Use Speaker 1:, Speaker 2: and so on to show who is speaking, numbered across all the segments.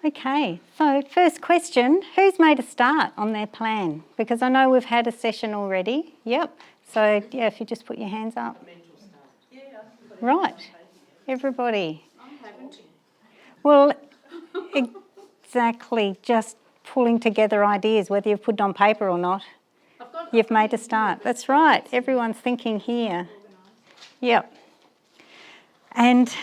Speaker 1: Okay, so first question, who's made a start on their plan? Because I know we've had a session already. Yep, so yeah, if you just put your hands up. Right, everybody. Well, exactly, just pulling together ideas, whether you've put it on paper or not. You've made a start. That's right, everyone's thinking here. Yep. And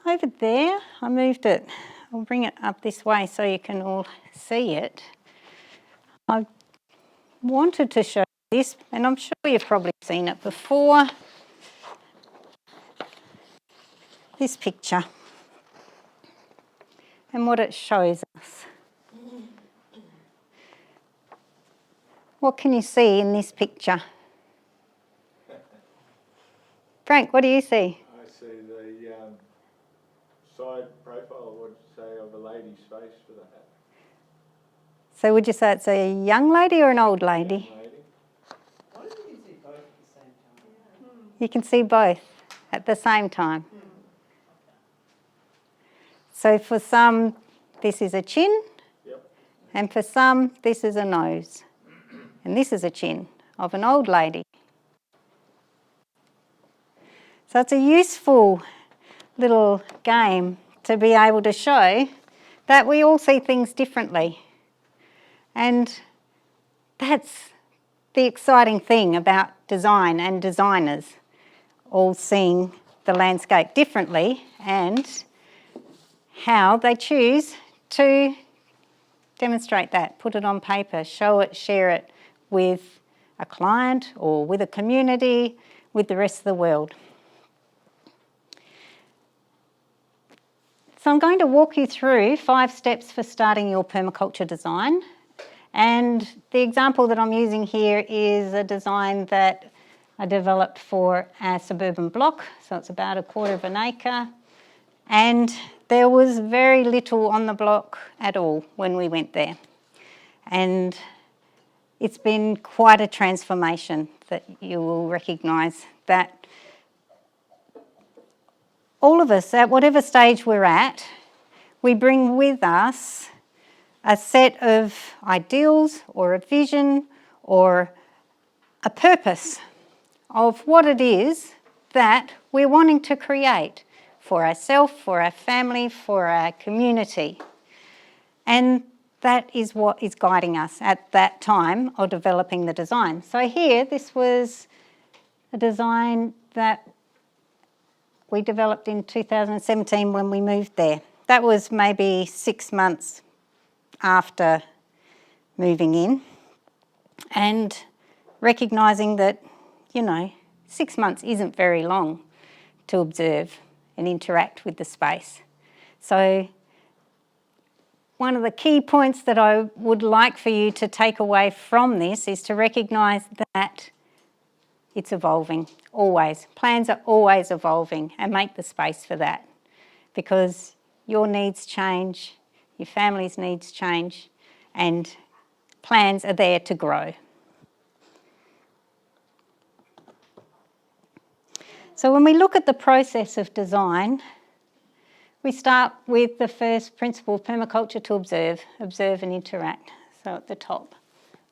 Speaker 1: over there, I moved it. I'll bring it up this way so you can all see it. I wanted to show this, and I'm sure you've probably seen it before. This picture and what it shows us. What can you see in this picture? Frank, what do you see?
Speaker 2: I see the side profile, what you say, of a lady's face for the hat.
Speaker 1: So would you say it's a young lady or an old lady?
Speaker 2: Young lady.
Speaker 3: I think you can see both at the same time.
Speaker 1: You can see both at the same time. So for some, this is a chin,
Speaker 2: Yep.
Speaker 1: and for some, this is a nose. And this is a chin of an old lady. So it's a useful little game to be able to show that we all see things differently. And that's the exciting thing about design and designers, all seeing the landscape differently and how they choose to demonstrate that, put it on paper, show it, share it with a client or with a community, with the rest of the world. So I'm going to walk you through 5 steps for starting your permaculture design. And the example that I'm using here is a design that I developed for a suburban block. So it's about 1/4 of an acre. And there was very little on the block at all when we went there. And it's been quite a transformation that you will recognise that all of us, at whatever stage we're at, we bring with us a set of ideals or a vision or a purpose of what it is that we're wanting to create for ourselves, for our family, for our community. And that is what is guiding us at that time of developing the design. So here, this was a design that we developed in 2017 when we moved there. That was maybe 6 months after moving in, and recognising that, 6 months isn't very long to observe and interact with the space. So one of the key points that I would like for you to take away from this is to recognise that it's evolving, always. Plans are always evolving, and make the space for that, because your needs change, your family's needs change, and plans are there to grow. So when we look at the process of design, we start with the first principle of permaculture, to observe and interact. So at the top,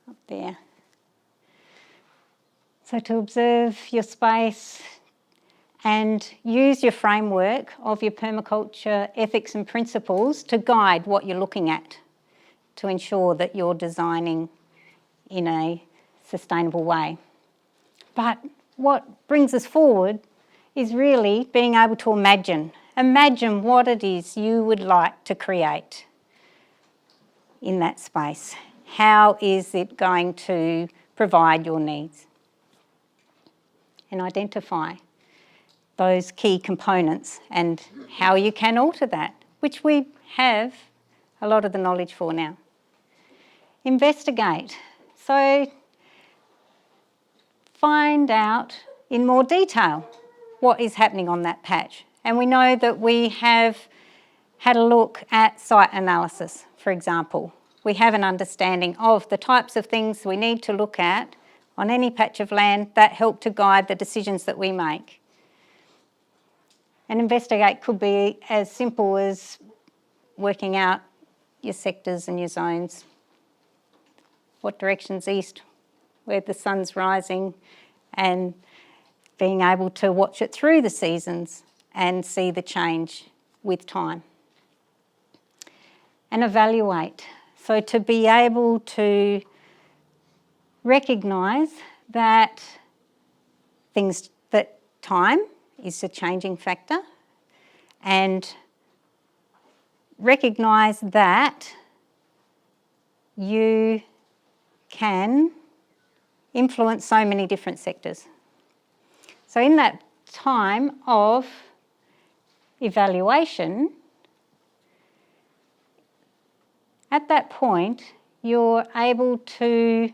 Speaker 1: up there. So to observe your space and use your framework of your permaculture ethics and principles to guide what you're looking at, to ensure that you're designing in a sustainable way. But what brings us forward is really being able to imagine what it is you would like to create in that space. How is it going to provide your needs? And identify those key components and how you can alter that, which we have a lot of the knowledge for now. Investigate. So find out in more detail what is happening on that patch. And we know that we have had a look at site analysis, for example. We have an understanding of the types of things we need to look at on any patch of land that help to guide the decisions that we make. And investigate could be as simple as working out your sectors and your zones. What direction's east, where the sun's rising, and being able to watch it through the seasons and see the change with time. And evaluate. So to be able to recognise that time is a changing factor, and recognise that you can influence so many different sectors. So in that time of evaluation, at that point, you're able to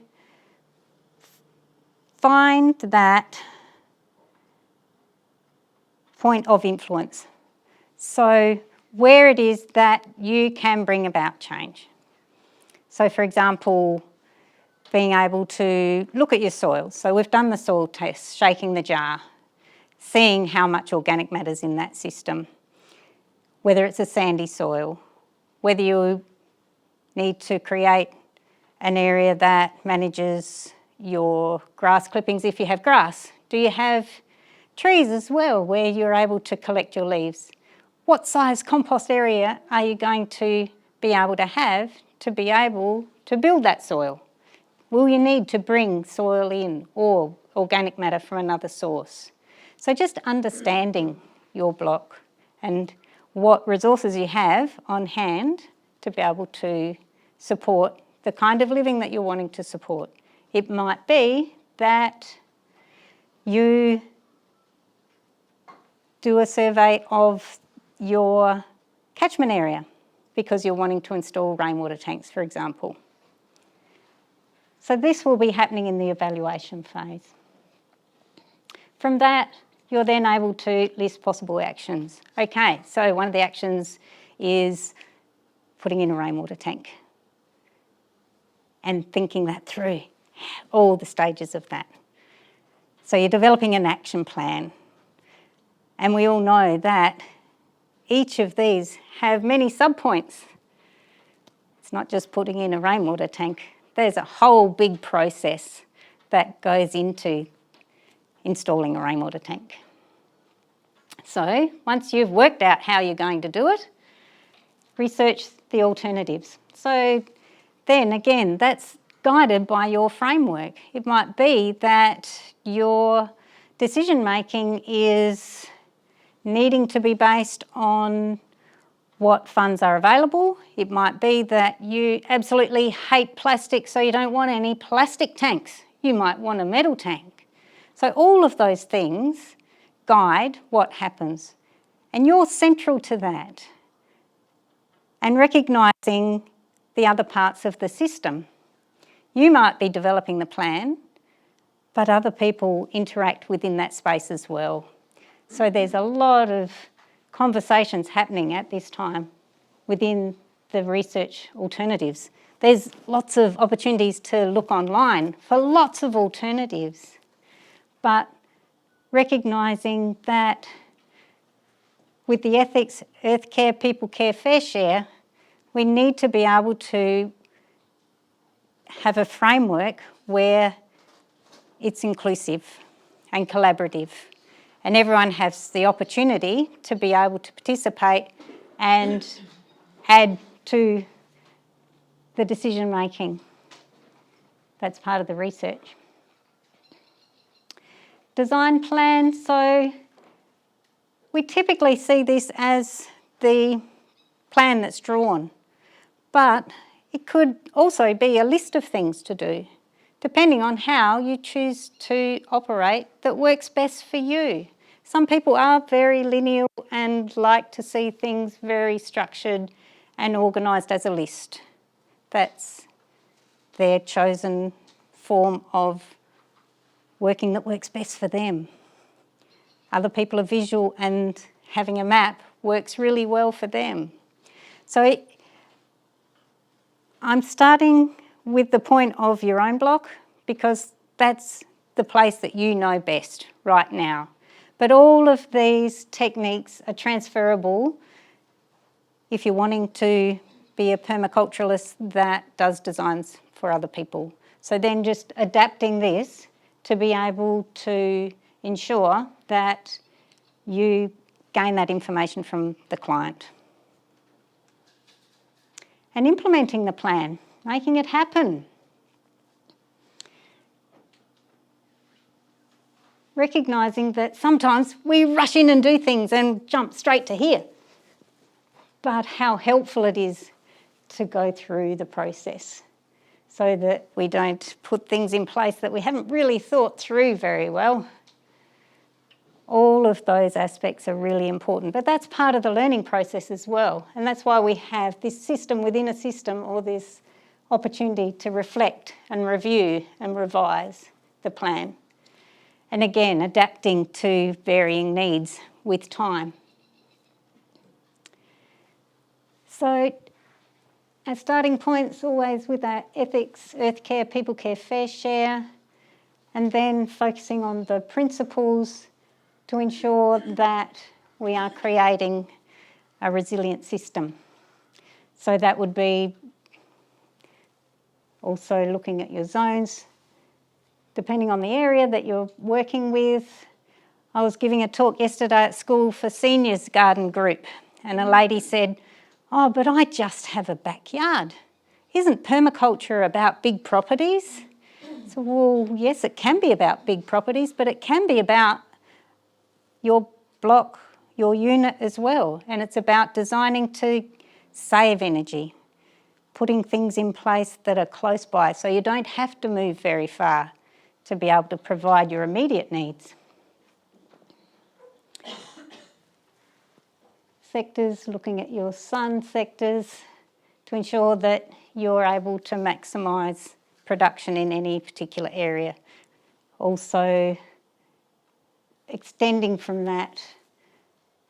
Speaker 1: find that point of influence. So where it is that you can bring about change. So for example, being able to look at your soil. So we've done the soil test, shaking the jar, seeing how much organic matter's in that system, whether it's a sandy soil, whether you need to create an area that manages your grass clippings if you have grass. Do you have trees as well where you're able to collect your leaves? What size compost area are you going to be able to be able to build that soil? Will you need to bring soil in or organic matter from another source? So just understanding your block and what resources you have on hand to be able to support the kind of living that you're wanting to support. It might be that you do a survey of your catchment area because you're wanting to install rainwater tanks, for example. So this will be happening in the evaluation phase. From that, you're then able to list possible actions. Okay, so one of the actions is putting in a rainwater tank and thinking that through, all the stages of that. So you're developing an action plan. And we all know that each of these have many subpoints. It's not just putting in a rainwater tank. There's a whole big process that goes into installing a rainwater tank. So once you've worked out how you're going to do it, research the alternatives. So then again, that's guided by your framework. It might be that your decision making is needing to be based on what funds are available. It might be that you absolutely hate plastic, so you don't want any plastic tanks. You might want a metal tank. So all of those things guide what happens. And you're central to that. And recognising the other parts of the system. You might be developing the plan, but other people interact within that space as well. So there's a lot of conversations happening at this time within the research alternatives. There's lots of opportunities to look online for lots of alternatives, but recognising that with the ethics, earth care, people care, fair share, we need to be able to have a framework where it's inclusive and collaborative, and everyone has the opportunity to be able to participate and add to the decision making. That's part of the research. Design plan, so we typically see this as the plan that's drawn, but it could also be a list of things to do, depending on how you choose to operate that works best for you. Some people are very linear and like to see things very structured and organised as a list. That's their chosen form of working that works best for them. Other people are visual and having a map works really well for them. So I'm starting with the point of your own block because that's the place that you know best right now. But all of these techniques are transferable if you're wanting to be a permaculturalist that does designs for other people. So then just adapting this to be able to ensure that you gain that information from the client. And implementing the plan, making it happen. Recognising that sometimes we rush in and do things and jump straight to here. But how helpful it is to go through the process so that we don't put things in place that we haven't really thought through very well. All of those aspects are really important, but that's part of the learning process as well. And that's why we have this system within a system, or this opportunity to reflect and review and revise the plan. And again, adapting to varying needs with time. So our starting point's always with our ethics, earth care, people care, fair share, and then focusing on the principles to ensure that we are creating a resilient system. So that would be also looking at your zones, depending on the area that you're working with. I was giving a talk yesterday at school for seniors garden group, and a lady said, "Oh, but I just have a backyard. Isn't permaculture about big properties?" So, well, yes, it can be about big properties, but it can be about your block, your unit as well. And it's about designing to save energy, putting things in place that are close by so you don't have to move very far to be able to provide your immediate needs. Sectors, looking at your sun sectors to ensure that you're able to maximise production in any particular area. Also, extending from that,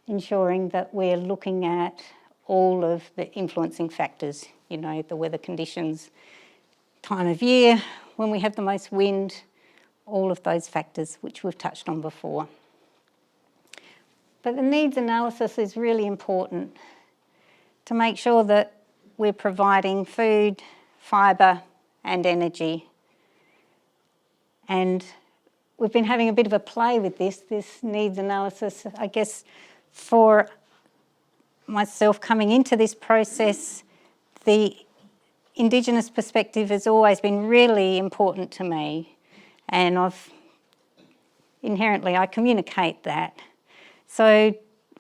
Speaker 1: ensuring that we're looking at all of the influencing factors, you know, the weather conditions, time of year, when we have the most wind, all of those factors which we've touched on before. But the needs analysis is really important to make sure that we're providing food, fibre and energy. And we've been having a bit of a play with this needs analysis. I guess for myself coming into this process, the Indigenous perspective has always been really important to me, and inherently I communicate that. So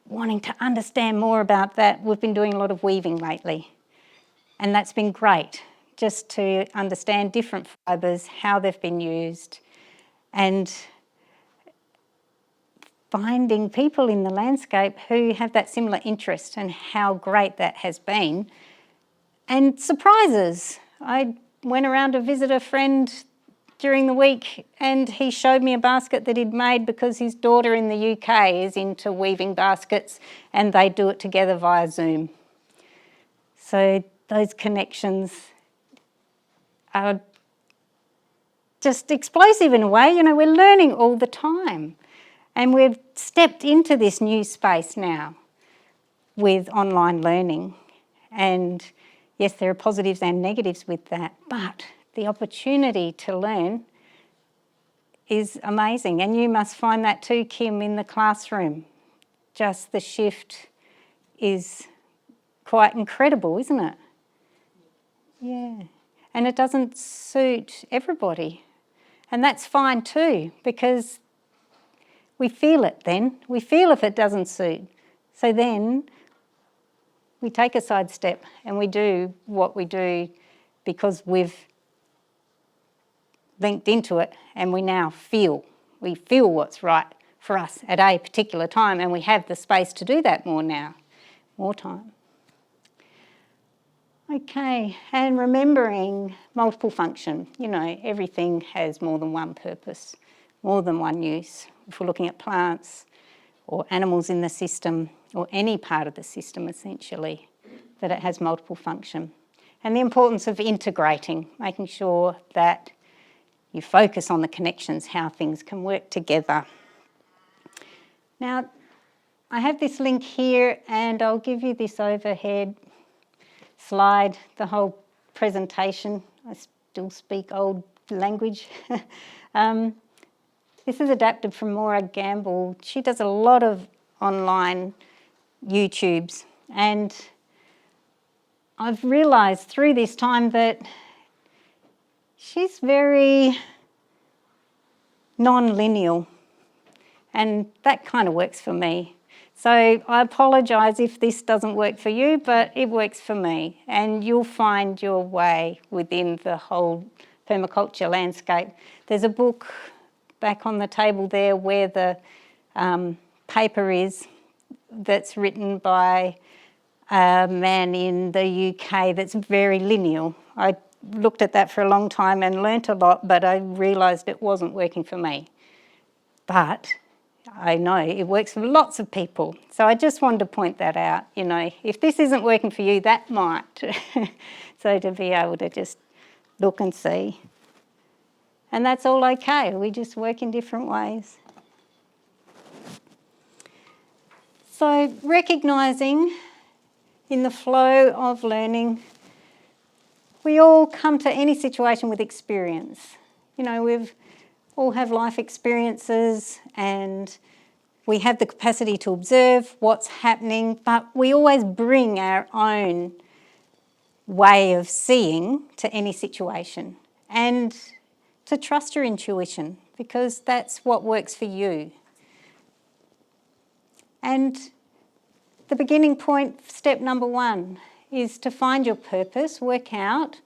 Speaker 1: wanting to understand more about that, we've been doing a lot of weaving lately, and that's been great, just to understand different fibres, how they've been used, and finding people in the landscape who have that similar interest, and how great that has been. And surprises. I went around to visit a friend during the week and he showed me a basket that he'd made because his daughter in the UK is into weaving baskets and they do it together via Zoom. So those connections are just explosive in a way. You know, we're learning all the time. And we've stepped into this new space now with online learning. And yes, there are positives and negatives with that, but the opportunity to learn is amazing. And you must find that too, Kim, in the classroom. Just the shift is quite incredible, isn't it? Yeah. And it doesn't suit everybody. And that's fine too, because we feel it then. We feel if it doesn't suit. So then we take a sidestep and we do what we do because we've linked into it and we now feel. We feel what's right for us at a particular time, and we have the space to do that more now, more time. Okay, and remembering multiple function. You know, everything has more than one purpose, more than one use. If we're looking at plants or animals in the system or any part of the system essentially, that it has multiple function. And the importance of integrating, making sure that you focus on the connections, how things can work together. Now, I have this link here and I'll give you this overhead slide, the whole presentation. I still speak old language. This is adapted from Morag Gamble. She does a lot of online YouTubes, and I've realised through this time that she's very non-lineal, and that kind of works for me. So I apologise if this doesn't work for you, but it works for me, and you'll find your way within the whole permaculture landscape. There's a book back on the table there where the paper is, that's written by a man in the UK that's very lineal. I looked at that for a long time and learnt a lot, but I realised it wasn't working for me. But I know it works for lots of people. So I just wanted to point that out, you know, if this isn't working for you, that might. So to be able to just look and see. And that's all okay, we just work in different ways. So recognising in the flow of learning, we all come to any situation with experience. You know, we've all have life experiences and we have the capacity to observe what's happening, but we always bring our own way of seeing to any situation, and to trust your intuition, because that's what works for you. And the beginning point, step number 1, is to find your purpose, work out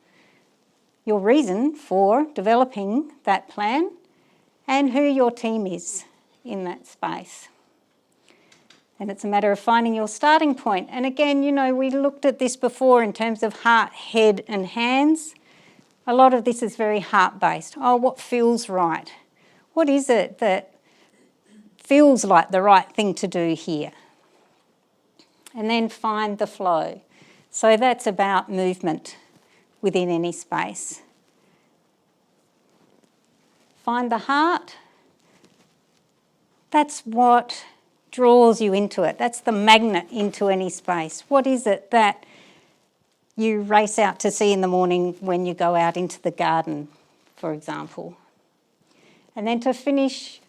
Speaker 1: your reason for developing that plan and who your team is in that space. And it's a matter of finding your starting point. And again, you know, we looked at this before in terms of heart, head and hands. A lot of this is very heart-based. Oh, what feels right? What is it that feels like the right thing to do here? And then find the flow. So that's about movement within any space. Find the heart. That's what draws you into it. That's the magnet into any space. What is it that you race out to see in the morning when you go out into the garden, for example? And then to finish,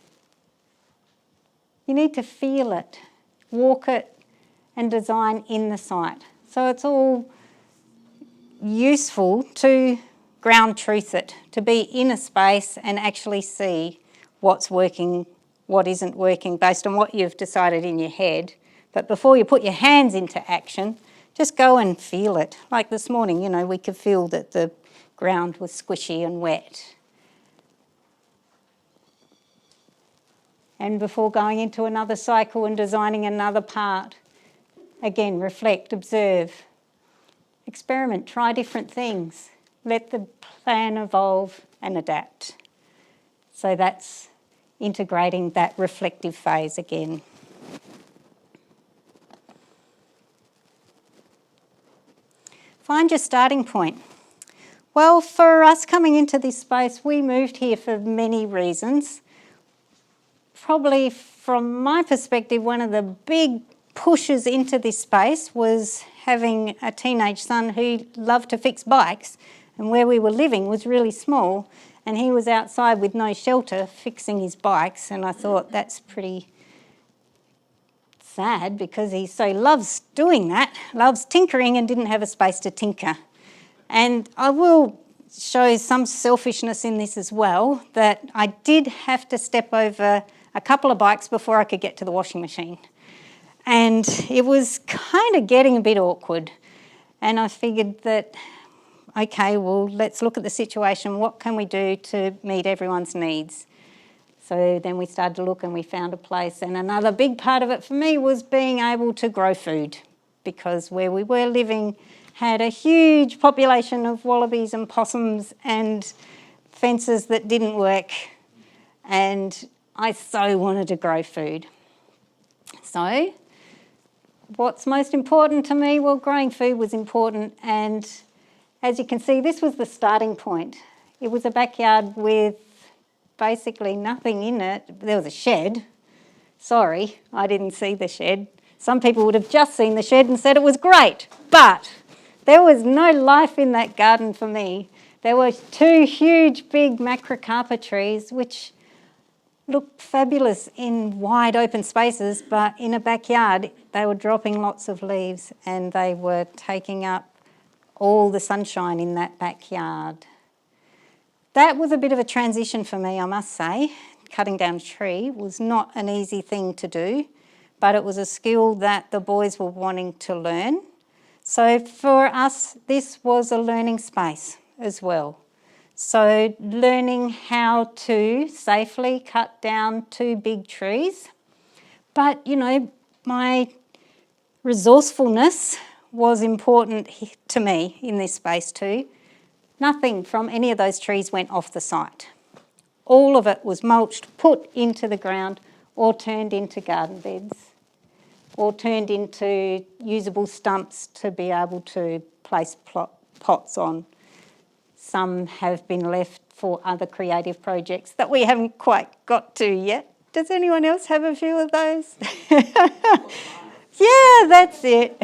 Speaker 1: you need to feel it, walk it and design in the site. So it's all useful to ground truth it, to be in a space and actually see what's working, what isn't working based on what you've decided in your head. But before you put your hands into action, just go and feel it. Like this morning, you know, we could feel that the ground was squishy and wet. And before going into another cycle and designing another part, again, reflect, observe, experiment, try different things. Let the plan evolve and adapt. So that's integrating that reflective phase again. Find your starting point. Well, for us coming into this space, we moved here for many reasons. Probably from my perspective, one of the big pushes into this space was having a teenage son who loved to fix bikes, and where we were living was really small, and he was outside with no shelter fixing his bikes, and I thought that's pretty sad because he so loves doing that, loves tinkering, and didn't have a space to tinker. And I will show some selfishness in this as well, that I did have to step over a couple of bikes before I could get to the washing machine. And it was kind of getting a bit awkward. And I figured that, okay, well, let's look at the situation. What can we do to meet everyone's needs? So then we started to look and we found a place. And another big part of it for me was being able to grow food, because where we were living had a huge population of wallabies and possums and fences that didn't work. And I so wanted to grow food. So what's most important to me? Well, growing food was important, and as you can see, this was the starting point. It was a backyard with basically nothing in it. There was a shed, Sorry, I didn't see the shed. Some people would have just seen the shed and said it was great, but there was no life in that garden for me. There were 2 huge, big macrocarpa trees, which looked fabulous in wide open spaces, but in a backyard, they were dropping lots of leaves and they were taking up all the sunshine in that backyard. That was a bit of a transition for me, I must say. Cutting down a tree was not an easy thing to do, but it was a skill that the boys were wanting to learn. So for us, this was a learning space as well. So learning how to safely cut down 2 big trees. But, you know, my resourcefulness was important to me in this space too. Nothing from any of those trees went off the site. All of it was mulched, put into the ground, or turned into garden beds, or turned into usable stumps to be able to place pots on. Some have been left for other creative projects that we haven't quite got to yet. Does anyone else have a few of those? Yeah, that's it.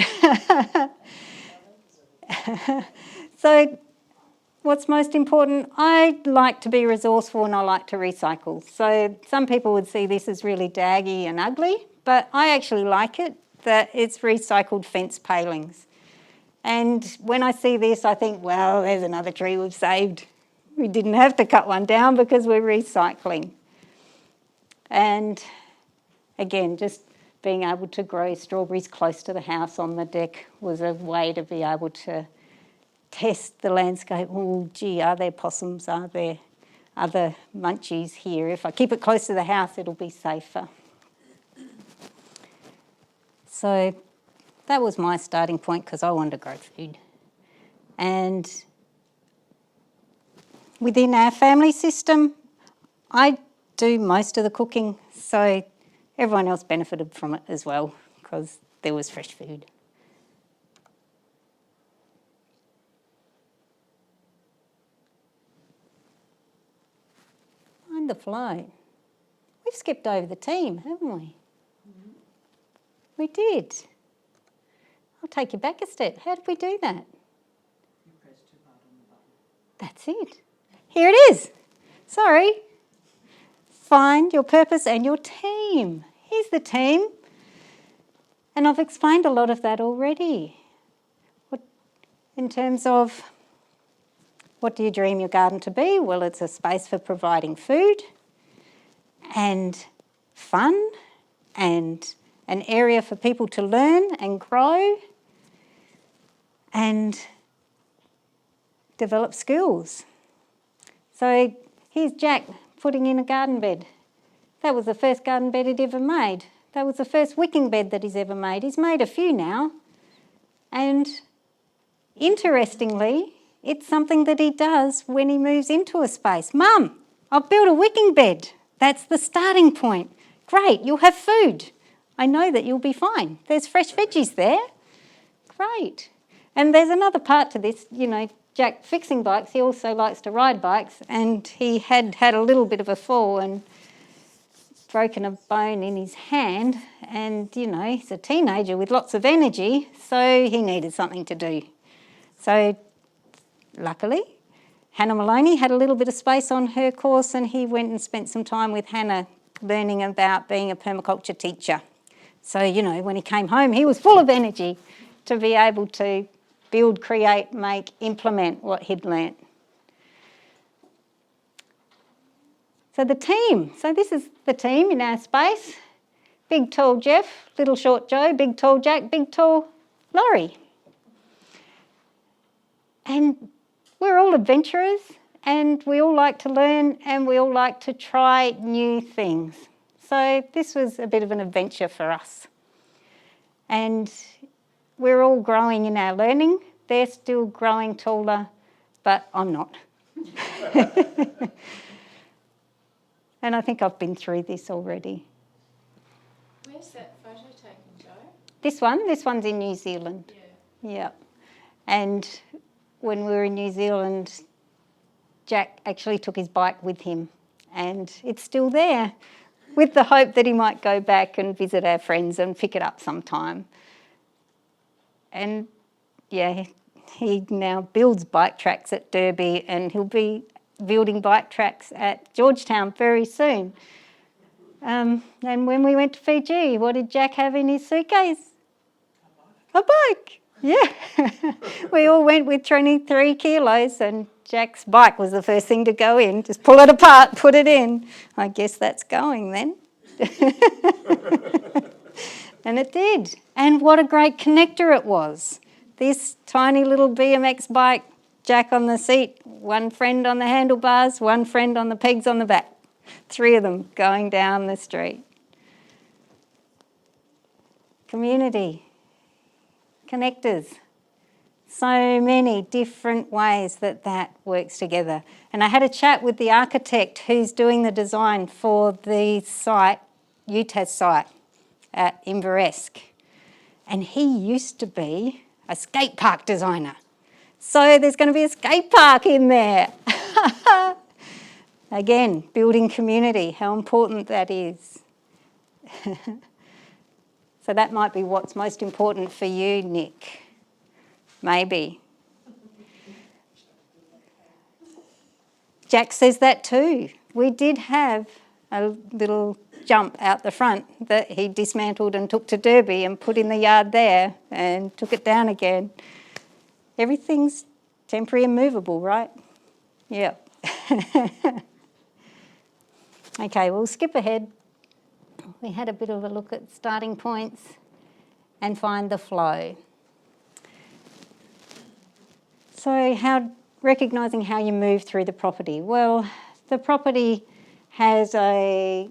Speaker 1: So what's most important? I like to be resourceful and I like to recycle. So some people would see this as really daggy and ugly, but I actually like it, that it's recycled fence palings. And when I see this, I think, well, there's another tree we've saved. We didn't have to cut one down because we're recycling. And again, just being able to grow strawberries close to the house on the deck was a way to be able to test the landscape. Oh, gee, are there possums? Are there other munchies here? If I keep it close to the house, it'll be safer. So that was my starting point because I wanted to grow food. And within our family system, I do most of the cooking, so everyone else benefited from it as well because there was fresh food. Find the flow. We've skipped over the team, haven't we? Mm-hmm. We did. I'll take you back a step. How did we do that?
Speaker 3: You pressed too hard on the button.
Speaker 1: That's it. Here it is. Sorry. Find your purpose and your team. Here's the team. And I've explained a lot of that already. In terms of what do you dream your garden to be? Well, it's a space for providing food and fun and an area for people to learn and grow and develop skills. So here's Jack putting in a garden bed. That was the first garden bed he'd ever made. That was the first wicking bed that he's ever made. He's made a few now. And interestingly, it's something that he does when he moves into a space. Mum, I've built a wicking bed. That's the starting point. Great, you'll have food. I know that you'll be fine. There's fresh veggies there. Great. And there's another part to this, you know, Jack fixing bikes, he also likes to ride bikes, and he had a little bit of a fall and broken a bone in his hand, and, you know, he's a teenager with lots of energy, so he needed something to do. So luckily, Hannah Maloney had a little bit of space on her course, and he went and spent some time with Hannah learning about being a permaculture teacher. So, you know, when he came home, he was full of energy to be able to build, create, make, implement what he'd learnt. So the team. So this is the team in our space. Big tall Jeff, little short Joe, big tall Jack, big tall Laurie. And we're all adventurers and we all like to learn and we all like to try new things. So this was a bit of an adventure for us. And we're all growing in our learning. They're still growing taller, but I'm not. And I think I've been through this already.
Speaker 4: Where's that photo taken, Jo?
Speaker 1: This one's in New Zealand. Yeah. And when we were in New Zealand, Jack actually took his bike with him and it's still there. with the hope that he might go back and visit our friends and pick it up sometime. And yeah, he now builds bike tracks at Derby, and he'll be building bike tracks at Georgetown very soon. And when we went to Fiji, what did Jack have in his suitcase? A bike. Yeah. We all went with 23 kilos, and Jack's bike was the first thing to go in. Just pull it apart, put it in. I guess that's going then. And it did. And what a great connector it was. This tiny little BMX bike, Jack on the seat, one friend on the handlebars, one friend on the pegs on the back. 3 of them going down the street. Community. Connectors. So many different ways that works together. And I had a chat with the architect who's doing the design for the site, UTAS site at Inveresk. And he used to be a skate park designer. So there's going to be a skate park in there. Again, building community, how important that is. So that might be what's most important for you, Nick. Maybe. Jack says that too. We did have a little jump out the front that he dismantled and took to Derby and put in the yard there and took it down again. Everything's temporary and movable, right? Yeah. Okay, we'll skip ahead. We had a bit of a look at starting points and find the flow. So recognising how you move through the property. Well, the property has a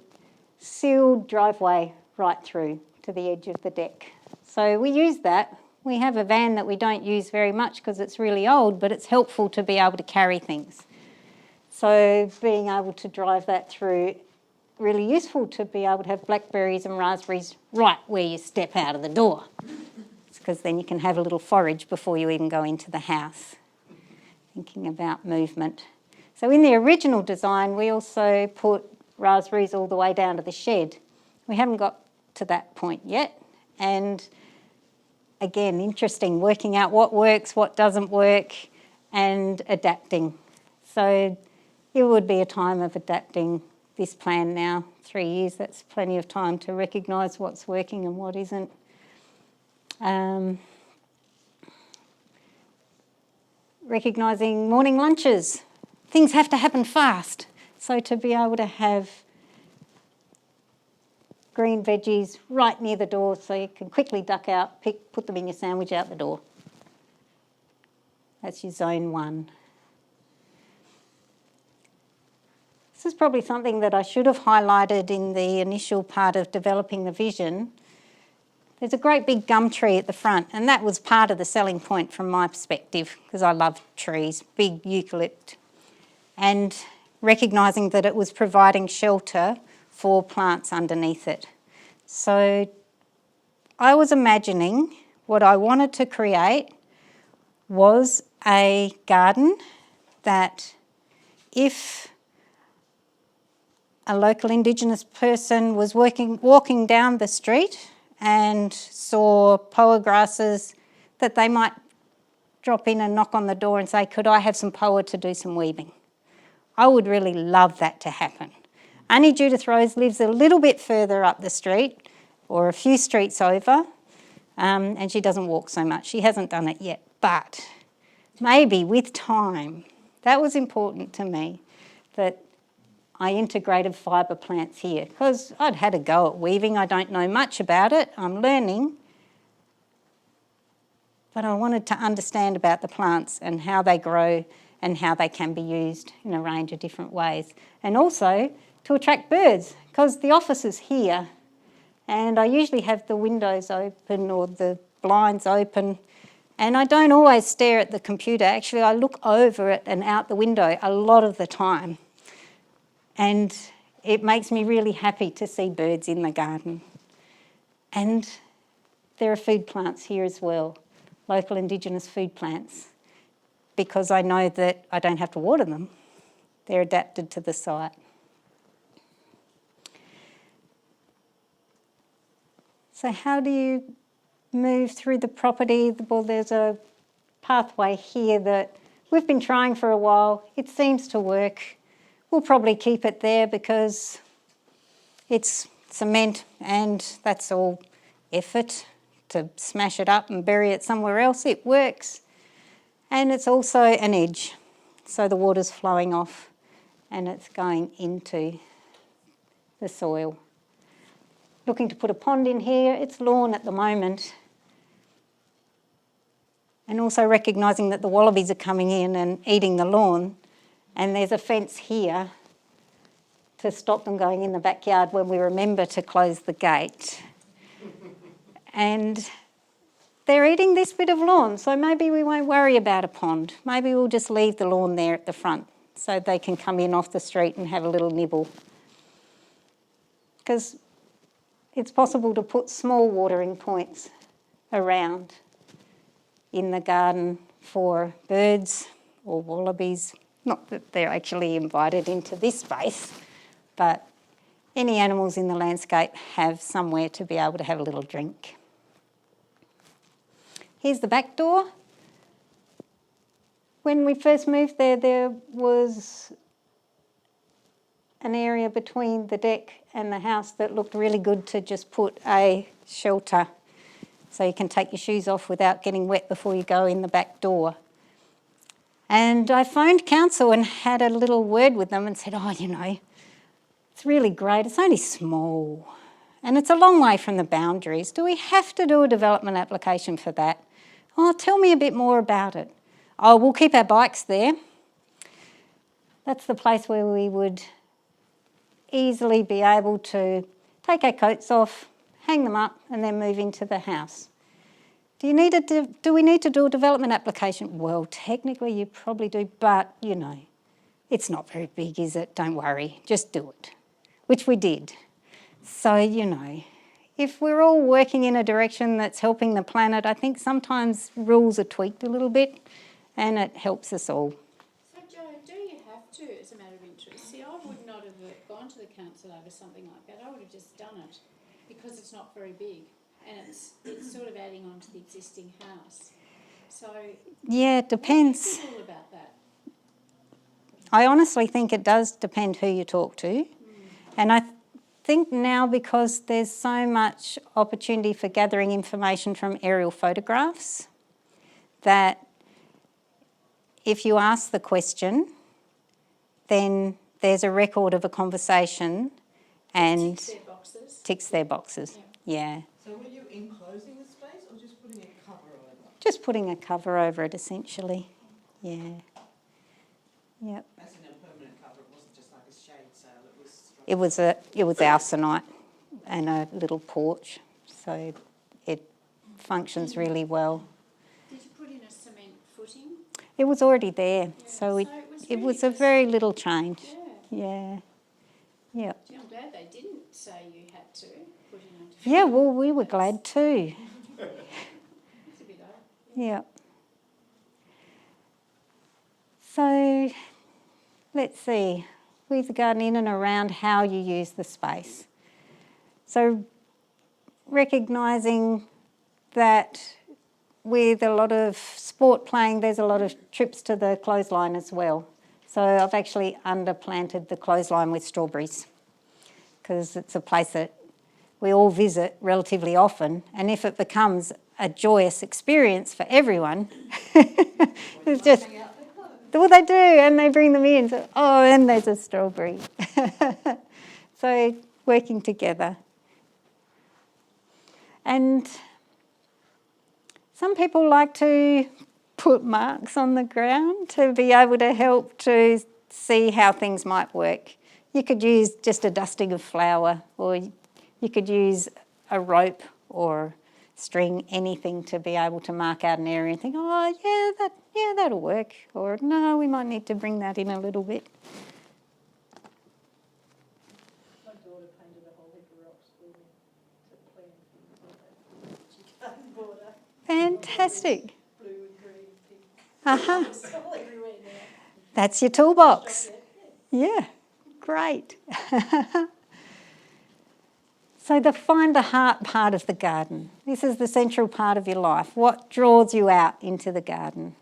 Speaker 1: sealed driveway right through to the edge of the deck. So we use that. We have a van that we don't use very much because it's really old, but it's helpful to be able to carry things. So being able to drive that through, really useful to be able to have blackberries and raspberries right where you step out of the door. Because then you can have a little forage before you even go into the house. Thinking about movement. So in the original design, we also put raspberries all the way down to the shed. We haven't got to that point yet. And again, interesting, working out what works, what doesn't work, and adapting. So it would be a time of adapting this plan now. 3 years, that's plenty of time to recognise what's working and what isn't. Recognising morning lunches. Things have to happen fast. So to be able to have green veggies right near the door so you can quickly duck out, put them in your sandwich out the door. That's your zone 1. This is probably something that I should have highlighted in the initial part of developing the vision. There's a great big gum tree at the front, and that was part of the selling point from my perspective because I love trees, big eucalypt, and recognising that it was providing shelter for plants underneath it. So I was imagining what I wanted to create was a garden that if a local Indigenous person was walking down the street and saw poa grasses, that they might drop in and knock on the door and say, could I have some poa to do some weaving? I would really love that to happen. Only Judith Rose lives a little bit further up the street, or a few streets over, and she doesn't walk so much. She hasn't done it yet, but maybe with time, that was important to me, that I integrated fibre plants here because I'd had a go at weaving. I don't know much about it. I'm learning. But I wanted to understand about the plants and how they grow and how they can be used in a range of different ways. And also to attract birds because the office is here and I usually have the windows open or the blinds open and I don't always stare at the computer. Actually, I look over it and out the window a lot of the time. And it makes me really happy to see birds in the garden. And there are food plants here as well, local Indigenous food plants, because I know that I don't have to water them. They're adapted to the site. So how do you move through the property? Well, there's a pathway here that we've been trying for a while. It seems to work. We'll probably keep it there because it's cement and that's all effort to smash it up and bury it somewhere else. It works. And it's also an edge. So the water's flowing off and it's going into the soil. Looking to put a pond in here. It's lawn at the moment. And also recognising that the wallabies are coming in and eating the lawn, and there's a fence here to stop them going in the backyard when we remember to close the gate. And they're eating this bit of lawn, so maybe we won't worry about a pond. Maybe we'll just leave the lawn there at the front so they can come in off the street and have a little nibble. Because it's possible to put small watering points around in the garden for birds or wallabies. Not that they're actually invited into this space, but any animals in the landscape have somewhere to be able to have a little drink. Here's the back door. When we first moved there, there was an area between the deck and the house that looked really good to just put a shelter so you can take your shoes off without getting wet before you go in the back door. And I phoned council and had a little word with them and said, oh, you know, it's really great. It's only small and it's a long way from the boundaries. Do we have to do a development application for that? Oh, tell me a bit more about it. Oh, we'll keep our bikes there. That's the place where we would easily be able to take our coats off, hang them up and then move into the house. Do we need to do a development application? Well, technically you probably do, but, you know, it's not very big, is it? Don't worry, just do it, which we did. So, you know, if we're all working in a direction that's helping the planet, I think sometimes rules are tweaked a little bit and it helps us all.
Speaker 4: So Jo, do you have to, as a matter of interest? See, I would not have gone to the council over something like that. I would have just done it because it's not very big and it's sort of adding on to the existing house. So
Speaker 1: yeah, it depends.
Speaker 4: What do you feel about that?
Speaker 1: I honestly think it does depend who you talk to. And I think now because there's so much opportunity for gathering information from aerial photographs that if you ask the question, then there's a record of a conversation and ticks their boxes. Yeah.
Speaker 3: So were you enclosing the space or just putting a cover over?
Speaker 1: Just putting a cover over it essentially. Yeah. Yep.
Speaker 3: As in a permanent cover, it wasn't just like a shade sail,
Speaker 1: It was arsenite and a little porch, so it functions really well.
Speaker 4: Did you put in a cement footing?
Speaker 1: It was already there,
Speaker 4: Yeah.
Speaker 1: so it
Speaker 4: really
Speaker 1: was a
Speaker 4: just-
Speaker 1: very little change.
Speaker 4: Yeah.
Speaker 1: Yeah. Yep.
Speaker 4: Gee, I'm glad they didn't say you had to put in a...
Speaker 1: Yeah, well, we were glad too.
Speaker 4: It's a bit odd.
Speaker 1: Yeah. So, let's see. Weave the garden in and around how you use the space. So, recognising that with a lot of sport playing, there's a lot of trips to the clothesline as well. So I've actually underplanted the clothesline with strawberries because it's a place that we all visit relatively often, and if it becomes a joyous experience for everyone, it's just, well, they do, and they bring them in. So, oh, and there's a strawberry. So working together. And some people like to put marks on the ground to be able to help to see how things might work. You could use just a dusting of flour, or you could use a rope or string, anything to be able to mark out an area and think, oh, that'll work. Or no, we might need to bring that in a little bit.
Speaker 3: My daughter painted a whole heap of rocks for me to plan things like that. She garden border,
Speaker 1: Fantastic.
Speaker 3: blue and green, pink.
Speaker 1: Uh-huh.
Speaker 3: It's all everywhere now.
Speaker 1: That's your toolbox. Yeah, great. So find the heart part of the garden. This is the central part of your life. What draws you out into the garden?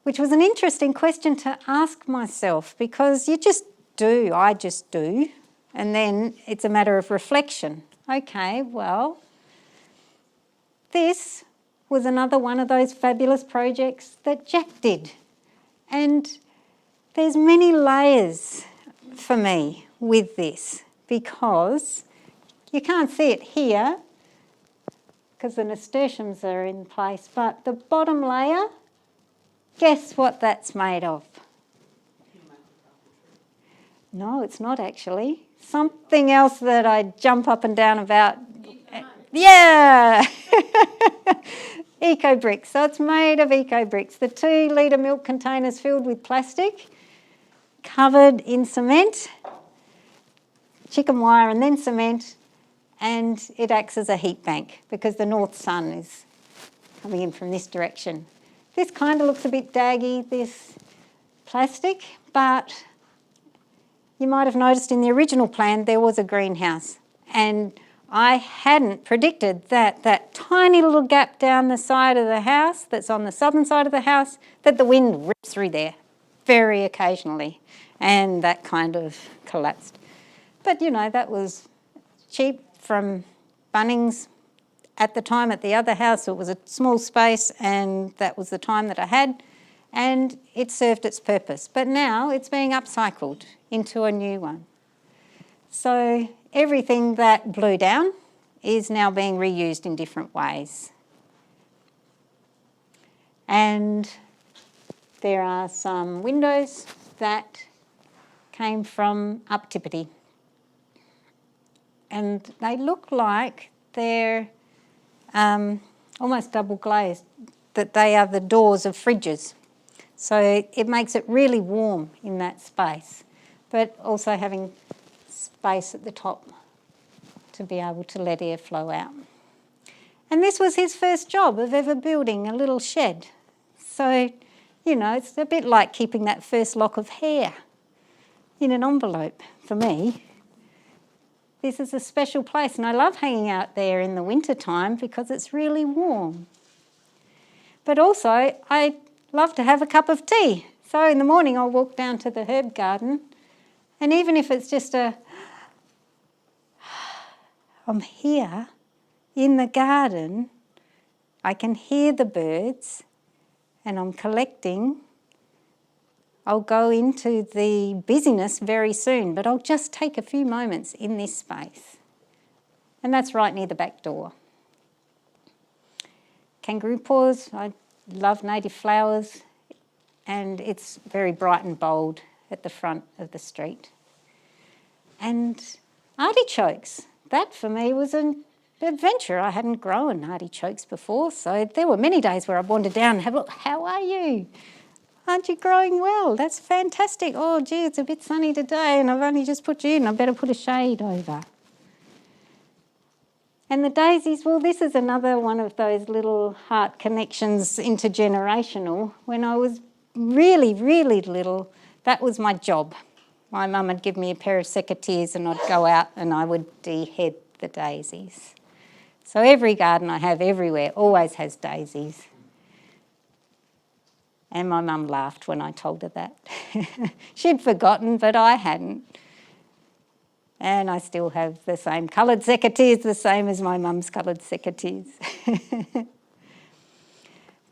Speaker 1: Which was an interesting question to ask myself, because you just do, I just do, and then it's a matter of reflection. Okay, well, this was another one of those fabulous projects that Jack did. And there's many layers for me with this, because you can't see it here because the nasturtiums are in place, but the bottom layer, guess what that's made of? No, it's not actually. Something else that I jump up and down about. Yeah! Eco bricks. So it's made of eco bricks. The 2 litre milk containers filled with plastic, covered in cement, chicken wire and then cement, and it acts as a heat bank because the north sun is coming in from this direction. This kind of looks a bit daggy, this plastic, but you might have noticed in the original plan there was a greenhouse, and I hadn't predicted that that tiny little gap down the side of the house that's on the southern side of the house, that the wind rips through there very occasionally, and that kind of collapsed. But you know, that was cheap from Bunnings. At the time at the other house it was a small space, and that was the time that I had, and it served its purpose. But now it's being upcycled into a new one. So everything that blew down is now being reused in different ways. And there are some windows that came from Up Tippity. And they look like they're almost double glazed, that they are the doors of fridges. So it makes it really warm in that space, but also having space at the top to be able to let air flow out. And this was his first job of ever building a little shed. So, you know, it's a bit like keeping that first lock of hair in an envelope for me. This is a special place, and I love hanging out there in the winter time because it's really warm. But also, I love to have a cup of tea. So in the morning I'll walk down to the herb garden, and even if it's just I'm here in the garden, I can hear the birds and I'm collecting. I'll go into the busyness very soon, but I'll just take a few moments in this space. And that's right near the back door. Kangaroo paws, I love native flowers, and it's very bright and bold at the front of the street. And artichokes, that for me was an adventure. I hadn't grown artichokes before, so there were many days where I wandered down and have a look. How are you? Aren't you growing well? That's fantastic. Oh, gee, it's a bit sunny today and I've only just put you in. I better put a shade over. And the daisies, well, this is another one of those little heart connections, intergenerational. When I was really, really little, that was my job. My mum would give me a pair of secateurs and I'd go out and I would dehead the daisies. So every garden I have everywhere always has daisies. And my mum laughed when I told her that. She'd forgotten, but I hadn't. And I still have the same coloured secateurs, the same as my mum's coloured secateurs.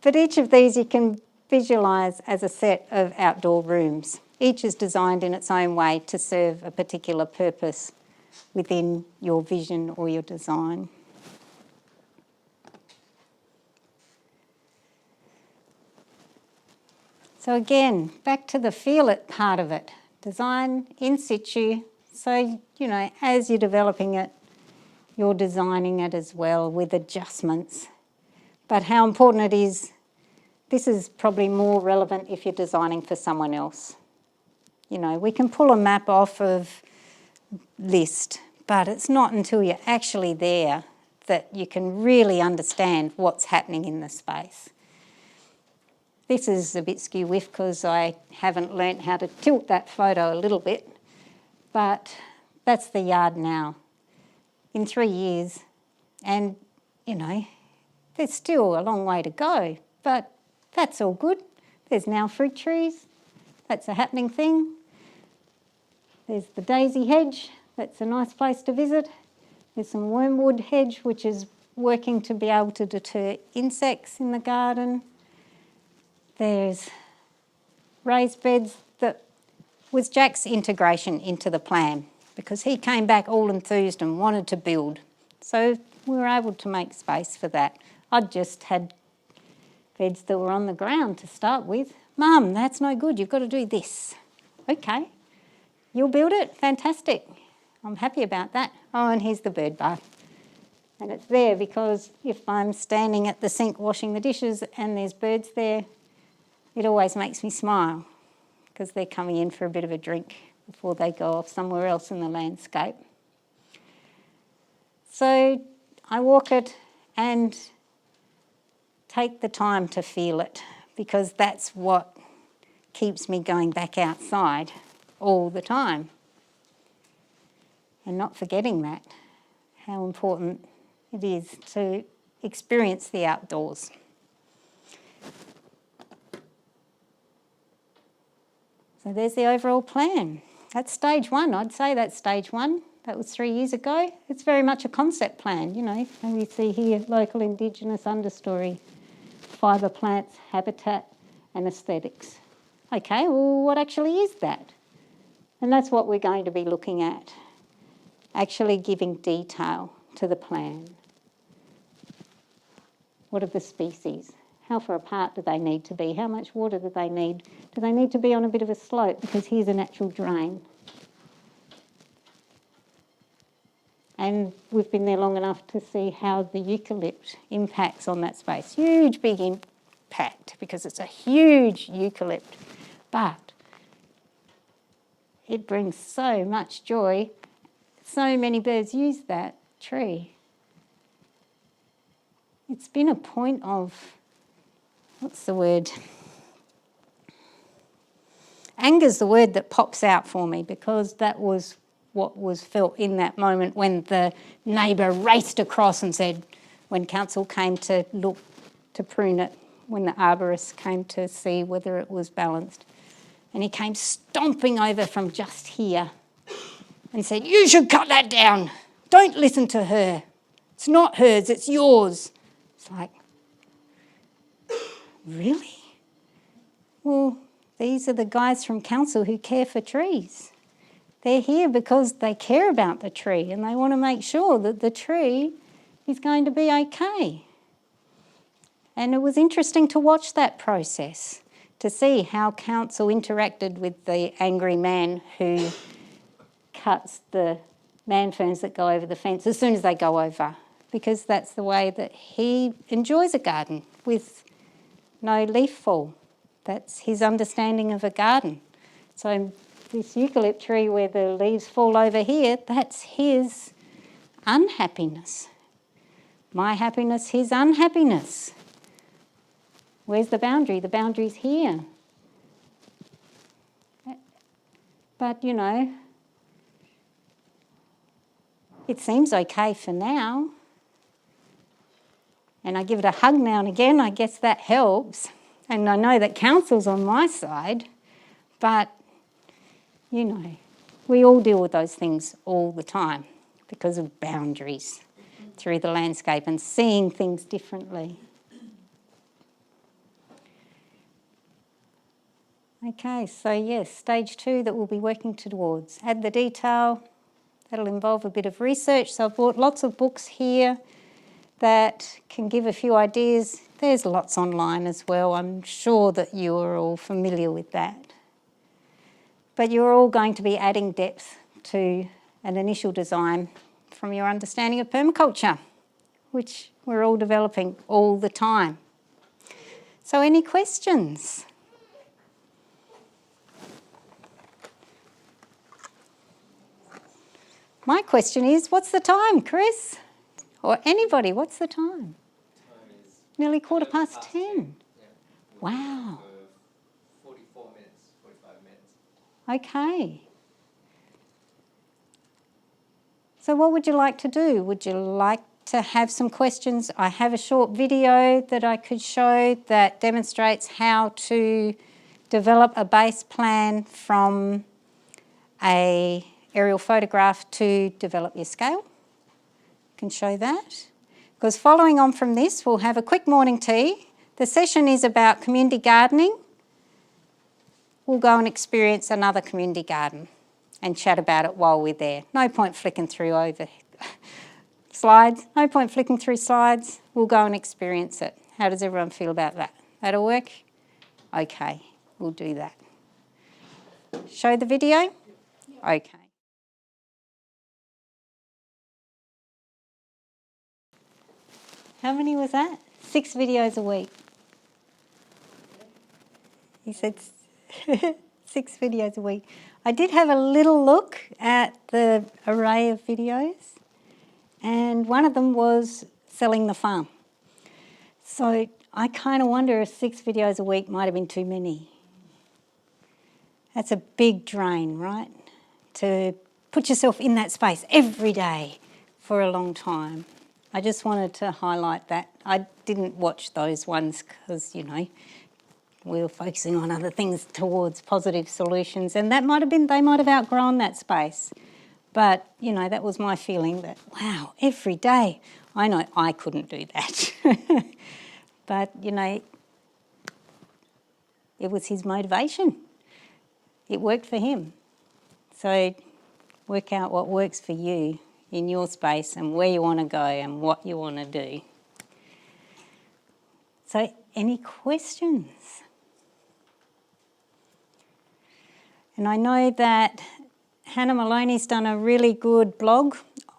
Speaker 1: But each of these you can visualise as a set of outdoor rooms. Each is designed in its own way to serve a particular purpose within your vision or your design. So again, back to the feel it part of it. Design in situ. So, you know, as you're developing it, you're designing it as well with adjustments. But how important it is, this is probably more relevant if you're designing for someone else. You know, we can pull a map off of list, but it's not until you're actually there that you can really understand what's happening in the space. This is a bit skew-whiff because I haven't learnt how to tilt that photo a little bit, but that's the yard now. in 3 years. And, you know, there's still a long way to go, but that's all good. There's now fruit trees. That's a happening thing. There's the daisy hedge. That's a nice place to visit. There's some wormwood hedge, which is working to be able to deter insects in the garden. There's raised beds. That was Jack's integration into the plan, because he came back all enthused and wanted to build. So we were able to make space for that. I'd just had beds that were on the ground to start with. Mum, that's no good, you've got to do this. Okay, you'll build it, fantastic. I'm happy about that. Oh, and here's the bird bath. And it's there because if I'm standing at the sink washing the dishes and there's birds there, it always makes me smile because they're coming in for a bit of a drink before they go off somewhere else in the landscape. So I walk it and take the time to feel it, because that's what keeps me going back outside all the time. And not forgetting that, how important it is to experience the outdoors. So there's the overall plan. That's stage one. I'd say that's stage one. That was 3 years ago. It's very much a concept plan, you know. And we see here local Indigenous understory, fibre plants, habitat and aesthetics. Okay, well, what actually is that? And that's what we're going to be looking at, actually giving detail to the plan. What are the species? How far apart do they need to be? How much water do they need? Do they need to be on a bit of a slope? Because here's a natural drain. And we've been there long enough to see how the eucalypt impacts on that space. Huge, big impact, because it's a huge eucalypt. But it brings so much joy. So many birds use that tree. It's been a point of, what's the word? Anger's the word that pops out for me, because that was what was felt in that moment when the neighbour raced across and said, when council came to look to prune it, when the arborist came to see whether it was balanced, and he came stomping over from just here and said, you should cut that down. Don't listen to her. It's not hers, it's yours. It's like, really? Well, these are the guys from council who care for trees. They're here because they care about the tree and they want to make sure that the tree is going to be okay. And it was interesting to watch that process, to see how council interacted with the angry man who cuts the man ferns that go over the fence as soon as they go over, because that's the way that he enjoys a garden, with no leaf fall. That's his understanding of a garden. So this eucalypt tree where the leaves fall over here, that's his unhappiness. My happiness, his unhappiness. Where's the boundary? The boundary's here. But, you know, it seems okay for now. And I give it a hug now and again. I guess that helps. And I know that council's on my side, but, you know, we all deal with those things all the time because of boundaries through the landscape and seeing things differently. Okay, so yes, stage 2 that we'll be working towards. Add the detail. That'll involve a bit of research. So I've brought lots of books here that can give a few ideas. There's lots online as well. I'm sure that you are all familiar with that. But you're all going to be adding depth to an initial design from your understanding of permaculture, which we're all developing all the time. So any questions? My question is, what's the time, Chris? Or anybody, what's the time?
Speaker 5: Time is
Speaker 1: Nearly 10:15.
Speaker 5: Yeah.
Speaker 1: Wow.
Speaker 5: 44 minutes, 45 minutes.
Speaker 1: Okay. So what would you like to do? Would you like to have some questions? I have a short video that I could show that demonstrates how to develop a base plan from an aerial photograph to develop your scale. I can show that. Because following on from this, we'll have a quick morning tea. The session is about community gardening. We'll go and experience another community garden and chat about it while we're there. No point flicking through over slides. No point flicking through slides. We'll go and experience it. How does everyone feel about that? That'll work? Okay, we'll do that. Show the video? Okay. How many was that? 6 videos a week. He said 6 videos a week. I did have a little look at the array of videos, and one of them was selling the farm. So I kind of wonder if 6 videos a week might have been too many. That's a big drain, right? To put yourself in that space every day for a long time. I just wanted to highlight that. I didn't watch those ones because, we were focusing on other things towards positive solutions, and that might have been, they might have outgrown that space. But, that was my feeling that, wow, every day. I know I couldn't do that. But, it was his motivation. It worked for him. So work out what works for you in your space and where you want to go and what you want to do. So any questions? And I know that Hannah Maloney's done a really good blog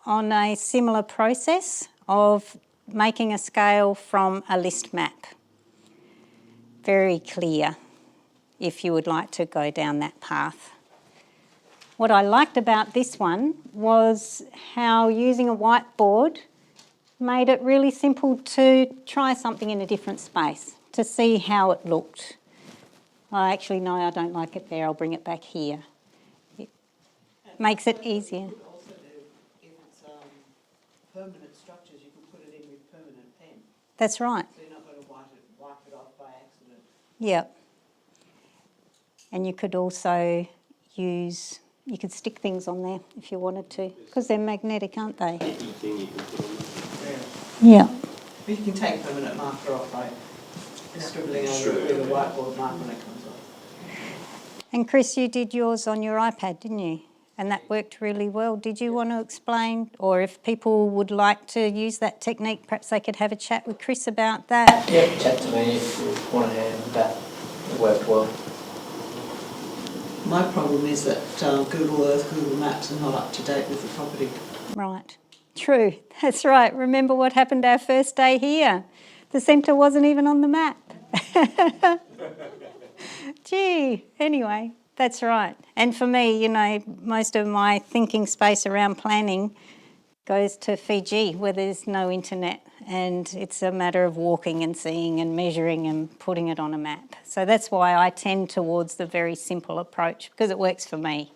Speaker 1: on a similar process of making a scale from a list map. Very clear if you would like to go down that path. What I liked about this one was how using a whiteboard made it really simple to try something in a different space, to see how it looked. Actually, no, I don't like it there, I'll bring it back here. It makes it easier.
Speaker 6: You could also do, if it's permanent structures, you can put it in with permanent pen.
Speaker 1: That's right.
Speaker 6: So you're not going to wipe it off by accident.
Speaker 1: Yep. And you could also use, you could stick things on there if you wanted to, because they're magnetic, aren't they? Yeah.
Speaker 6: But you can take permanent marker off by scribbling over it with a whiteboard marker when it comes off.
Speaker 1: And Chris, you did yours on your iPad, didn't you? And that worked really well. Did you want to explain, or if people would like to use that technique, perhaps they could have a chat with Chris about that?
Speaker 7: Yeah, chat to me if you want to hand that. It worked well.
Speaker 6: My problem is that Google Earth, Google Maps are not up to date with the property.
Speaker 1: Right. True. That's right. Remember what happened our first day here? The centre wasn't even on the map. Gee, anyway, that's right. And for me, most of my thinking space around planning goes to Fiji, where there's no internet, and it's a matter of walking and seeing and measuring and putting it on a map. So that's why I tend towards the very simple approach, because it works for me.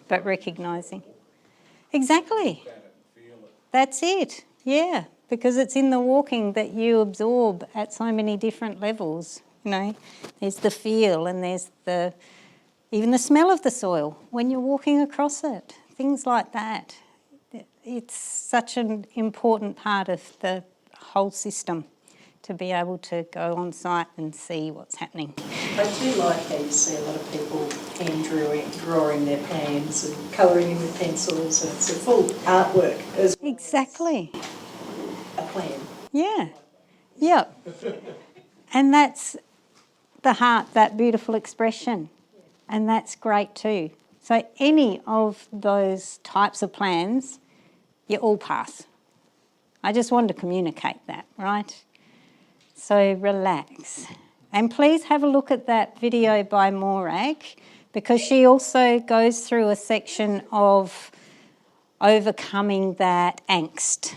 Speaker 1: But recognising. Exactly. That's it, yeah, because it's in the walking that you absorb at so many different levels. There's the feel and there's even the smell of the soil when you're walking across it, things like that. It's such an important part of the whole system to be able to go on site and see what's happening.
Speaker 3: I do like how you see a lot of people drawing their plans and colouring in with pencils, and it's a full artwork as well.
Speaker 1: Exactly.
Speaker 3: A plan.
Speaker 1: Yeah. Yep. And that's the heart, that beautiful expression. And that's great too. So any of those types of plans, you all pass. I just wanted to communicate that, right? So relax. And please have a look at that video by Morag, because she also goes through a section of overcoming that angst.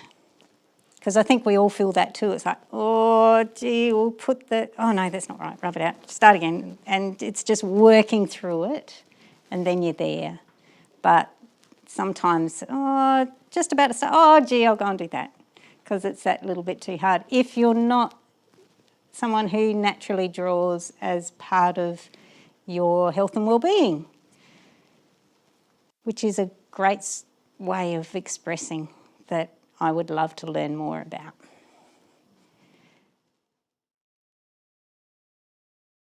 Speaker 1: Because I think we all feel that too. It's like, oh, gee, we'll put the, oh no, that's not right, rub it out, start again. And it's just working through it, and then you're there. But sometimes, just about to say, oh gee, I'll go and do that, because it's that little bit too hard. If you're not someone who naturally draws as part of your health and well-being, which is a great way of expressing that I would love to learn more about.